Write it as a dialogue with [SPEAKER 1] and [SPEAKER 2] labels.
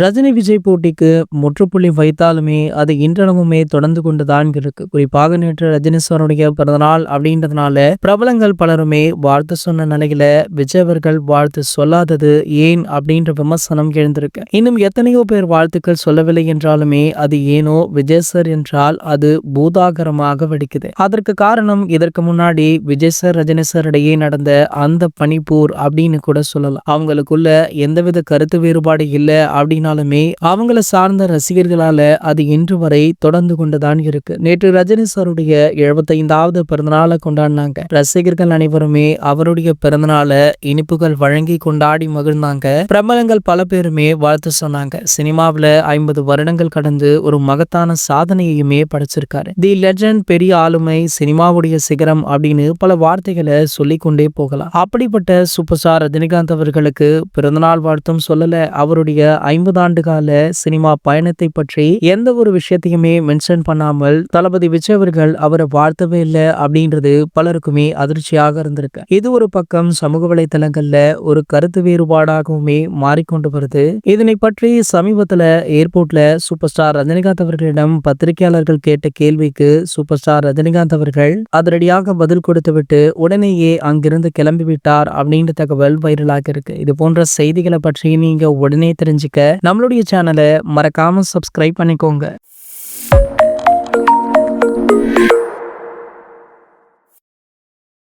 [SPEAKER 1] ரஜினி விஜய் போட்டிக்கு முற்றுப்புள்ளி வைத்தாலுமே அது இன்றளவுமே தொடர்ந்து கொண்டுதான் இருக்கு. குறிப்பாக நேற்று ரஜினி சாருடைய பிறந்தநாள் அப்படின்றதுனால பிரபலங்கள் பலருமே வாழ்த்து சொன்ன நிலையில விஜய் அவர்கள் வாழ்த்து சொல்லாதது ஏன் அப்படின்ற விமர்சனம் எழுந்திருக்கு. இன்னும் எத்தனையோ பேர் வாழ்த்துக்கள் சொல்லவில்லை என்றாலுமே அது ஏனோ விஜய் சார் என்றால் அது பூதாகரமாக வெடிக்குது. அதற்கு காரணம் இதற்கு முன்னாடி விஜய் சார் ரஜினி சார் இடையே நடந்த அந்த பனிப்போர் அப்படின்னு கூட சொல்லலாம். அவங்களுக்குள்ள எந்தவித கருத்து வேறுபாடு இல்லை அப்படின்னாலுமே அவங்கள சார்ந்த ரசிகர்களால அது இன்று வரை தொடர்ந்து கொண்டுதான் இருக்கு. நேற்று ரஜினி சாருடைய 75வது பிறந்தநாளை கொண்டாடினாங்க. ரசிகர்கள் அனைவருமே அவருடைய பிறந்தநாள இனிப்புகள் வழங்கி கொண்டாடி மகிழ்ந்தாங்க. பிரபலங்கள் பல பேருமே வாழ்த்து சொன்னாங்க. சினிமாவில் 50 வருடங்கள் கடந்து ஒரு மகத்தான சாதனையுமே படைச்சிருக்காரு. தி லெஜண்ட், பெரிய ஆளுமை, சினிமாவுடைய சிகரம் அப்படின்னு பல வார்த்தைகளை சொல்லிக்கொண்டே போகலாம். அப்படிப்பட்ட சூப்பர் ஸ்டார் ரஜினிகாந்த் அவர்களுக்கு பிறந்தநாள் வாழ்த்தும் சொல்லல. அவருடைய 50 ஆண்டு கால சினிமா பயணத்தை பற்றி எந்த ஒரு விஷயத்தையுமே மென்ஷன் பண்ணாமல் தளபதி விஜய் அவர்கள் அவரை வாழ்த்தவே இல்லை அப்படின்றது பலருக்குமே அதிர்ச்சியாக இருந்திருக்கு. இது ஒரு பக்கம் சமூக வலைதளங்கள்ல ஒரு கருத்து வேறுபாடாகவுமே மாறிக்கொண்டு வருது. இதனை பற்றி சமீபத்துல ஏர்போர்ட்ல சூப்பர் ஸ்டார் ரஜினிகாந்த் அவர்களிடம் பத்திரிகையாளர்கள் கேட்ட கேள்விக்கு சூப்பர் ஸ்டார் ரஜினிகாந்த் அவர்கள் அதிரடியாக பதில் கொடுத்துவிட்டு உடனேயே அங்கிருந்து கிளம்பி விட்டார் அப்படின்ற தகவல் வைரலாக இருக்கு. இது போன்ற செய்திகளை பற்றி நீங்க உடனே தெரிஞ்சுக்க நம்மளுடைய சேனலை மறக்காம சப்ஸ்கிரைப் பண்ணிக்கோங்க.